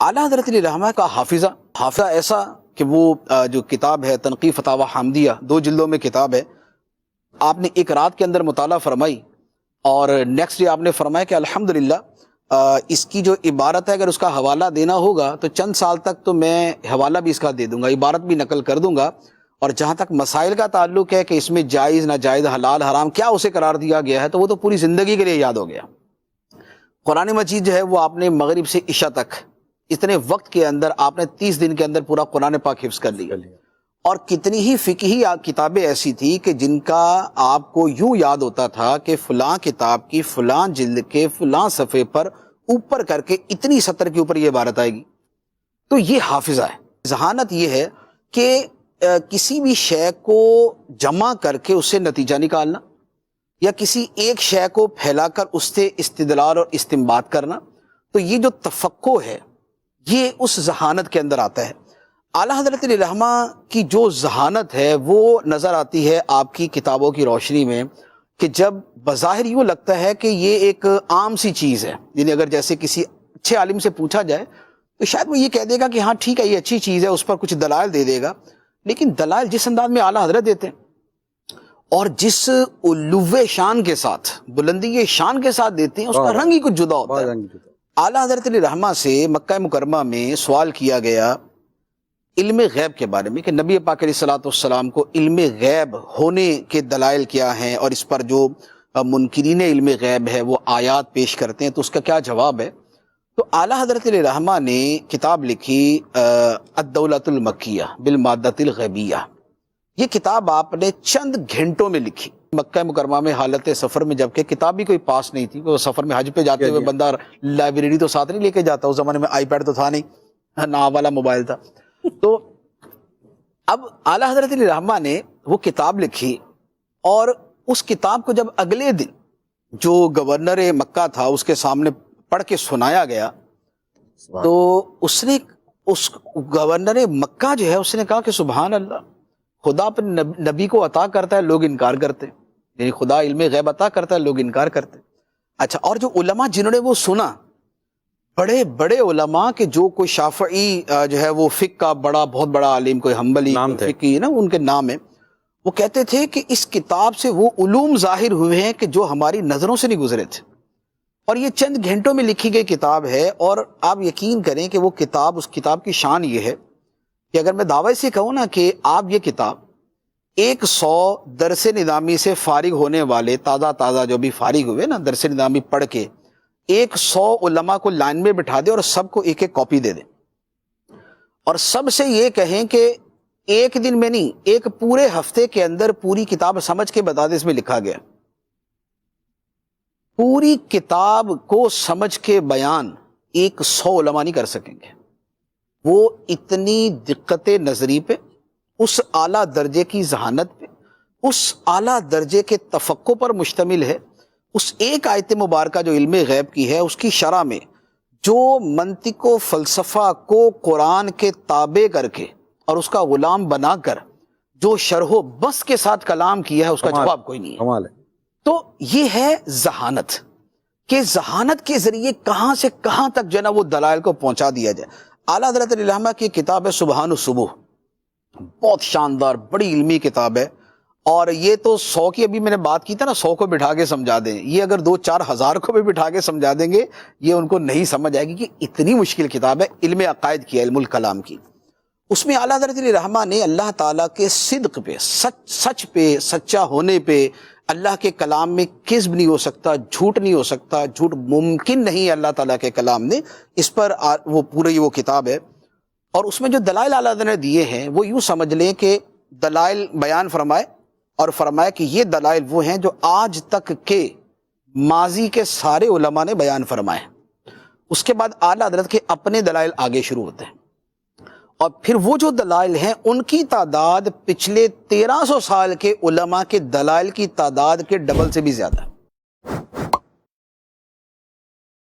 اعلیٰ حضرت علیہ رحمہ کا حافظہ ایسا کہ وہ جو کتاب ہے تنقیح فتاوی حامدیہ 2 جلدوں میں کتاب ہے، آپ نے ایک رات کے اندر مطالعہ فرمائی اور نیکسٹ ڈے آپ نے فرمایا کہ الحمدللہ اس کی جو عبارت ہے اگر اس کا حوالہ دینا ہوگا تو چند سال تک تو میں حوالہ بھی اس کا دے دوں گا، عبارت بھی نقل کر دوں گا، اور جہاں تک مسائل کا تعلق ہے کہ اس میں جائز ناجائز حلال حرام کیا اسے قرار دیا گیا ہے تو وہ تو پوری زندگی کے لیے یاد ہو گیا۔ قرآن مجید جو ہے وہ آپ نے مغرب سے عشاء تک اتنے وقت کے اندر آپ نے 30 دن کے اندر پورا قرآن پاک حفظ کر لیا، اور کتنی ہی فقہی کتابیں ایسی تھی کہ جن کا آپ کو یوں یاد ہوتا تھا کہ فلاں کتاب کی فلاں جلد کے فلاں صفحے پر اوپر کر کے اتنی سطر کے اوپر یہ عبارت آئے گی۔ تو یہ حافظہ ہے۔ ذہانت یہ ہے کہ کسی بھی شے کو جمع کر کے اس سے نتیجہ نکالنا، یا کسی ایک شے کو پھیلا کر اس سے استدلال اور استنباط کرنا، تو یہ جو تفقع ہے یہ اس ذہانت کے اندر آتا ہے۔ اعلیٰ حضرت علیہ رحمہ کی جو ذہانت ہے وہ نظر آتی ہے آپ کی کتابوں کی روشنی میں، کہ جب بظاہر یوں لگتا ہے کہ یہ ایک عام سی چیز ہے، یعنی اگر جیسے کسی اچھے عالم سے پوچھا جائے تو شاید وہ یہ کہہ دے گا کہ ہاں ٹھیک ہے یہ اچھی چیز ہے، اس پر کچھ دلائل دے دے گا، لیکن دلائل جس انداز میں اعلیٰ حضرت دیتے ہیں اور جس علو شان کے ساتھ، بلندی شان کے ساتھ دیتے ہیں، اس کا رنگ ہی کچھ جدا ہوتا ہے۔ اعلیٰ حضرت علیہ رحمہ سے مکہ مکرمہ میں سوال کیا گیا علم غیب کے بارے میں کہ نبی پاک علیہ الصلوۃ والسلام کو علم غیب ہونے کے دلائل کیا ہیں، اور اس پر جو منکرین علم غیب ہے وہ آیات پیش کرتے ہیں، تو اس کا کیا جواب ہے؟ تو اعلیٰ حضرت علیہ رحمہ نے کتاب لکھی الدولۃ المکیہ بالمادۃ الغیبیہ۔ یہ کتاب آپ نے چند گھنٹوں میں لکھی مکہ مکرمہ میں حالت سفر میں، جبکہ کتاب بھی کوئی پاس نہیں تھی، وہ سفر میں حج پہ جاتے ہوئے بندہ لائبریری تو ساتھ نہیں لے کے جاتا، اس زمانے میں آئی پیڈ تو تھا نہیں، نہ والا موبائل تھا۔ تو اب اعلیٰ حضرت علیہ رحمہ نے وہ کتاب لکھی، اور اس کتاب کو جب اگلے دن جو گورنر مکہ تھا اس کے سامنے پڑھ کے سنایا گیا، تو اس نے اس گورنر مکہ جو ہے اس نے کہا کہ سبحان اللہ، خدا اپنے نبی کو عطا کرتا ہے، لوگ انکار کرتے ہیں، یعنی خدا علم غیب عطا کرتا ہے، لوگ انکار کرتے ہیں۔ اچھا، اور جو علماء جنہوں نے وہ سنا، بڑے بڑے علماء کہ جو کوئی شافعی جو ہے وہ فقہ کا بہت بڑا عالم، کوئی حنبلی فقی نا ان کے نام ہے، وہ کہتے تھے کہ اس کتاب سے وہ علوم ظاہر ہوئے ہیں کہ جو ہماری نظروں سے نہیں گزرے تھے، اور یہ چند گھنٹوں میں لکھی گئی کتاب ہے۔ اور آپ یقین کریں کہ وہ کتاب، اس کتاب کی شان یہ ہے کہ اگر میں دعوی سے کہوں نا کہ آپ یہ کتاب 100 درس نظامی سے فارغ ہونے والے تازہ جو بھی فارغ ہوئے نا درس نظامی پڑھ کے، 100 علماء کو لائن میں بٹھا دے اور سب کو ایک ایک کاپی دے دیں، اور سب سے یہ کہیں کہ ایک دن میں نہیں، ایک پورے ہفتے کے اندر پوری کتاب سمجھ کے بتا دے اس میں لکھا گیا، پوری کتاب کو سمجھ کے بیان 100 علماء نہیں کر سکیں گے۔ وہ اتنی دقت نظری پہ، اس اعلیٰ درجے کی ذہانت پہ، اس اعلیٰ درجے کے تفقع پر مشتمل ہے۔ اس ایک آیت مبارکہ جو علم غیب کی ہے، اس کی شرح میں جو منطق و فلسفہ کو قرآن کے تابع کر کے اور اس کا غلام بنا کر جو شرح و بس کے ساتھ کلام کیا ہے، اس کا جواب کوئی نہیں ہے۔ تو یہ ہے ذہانت، کہ ذہانت کے ذریعے کہاں سے کہاں تک جو ہے نا وہ دلائل کو پہنچا دیا جائے۔ اعلیٰ حضرت علیہ رحمہ کی کتاب ہے سبحان الصبح، بہت شاندار بڑی علمی کتاب ہے، اور یہ تو 100 کی ابھی میں نے بات کی تھا نا، 100 کو بٹھا کے سمجھا دیں، یہ اگر 2-4 ہزار کو بھی بٹھا کے سمجھا دیں گے یہ ان کو نہیں سمجھ آئے گی، کہ اتنی مشکل کتاب ہے علم عقائد کی، علم الکلام کی۔ اس میں اعلیٰ حضرت علیہ رحمہ نے اللہ تعالیٰ کے صدق پہ، سچ پہ، سچا ہونے پہ، اللہ کے کلام میں کذب نہیں ہو سکتا، جھوٹ نہیں ہو سکتا، جھوٹ ممکن نہیں اللہ تعالیٰ کے کلام نے، اس پر وہ پوری وہ کتاب ہے۔ اور اس میں جو دلائل اعلیٰ حضرت نے دیے ہیں وہ یوں سمجھ لیں کہ دلائل بیان فرمائے، اور فرمایا کہ یہ دلائل وہ ہیں جو آج تک کے ماضی کے سارے علماء نے بیان فرمائے۔ اس کے بعد اعلیٰ حضرت کے اپنے دلائل آگے شروع ہوتے ہیں، اور پھر وہ جو دلائل ہیں ان کی تعداد پچھلے 1300 سال کے علماء کے دلائل کی تعداد کے ڈبل سے بھی زیادہ ہے۔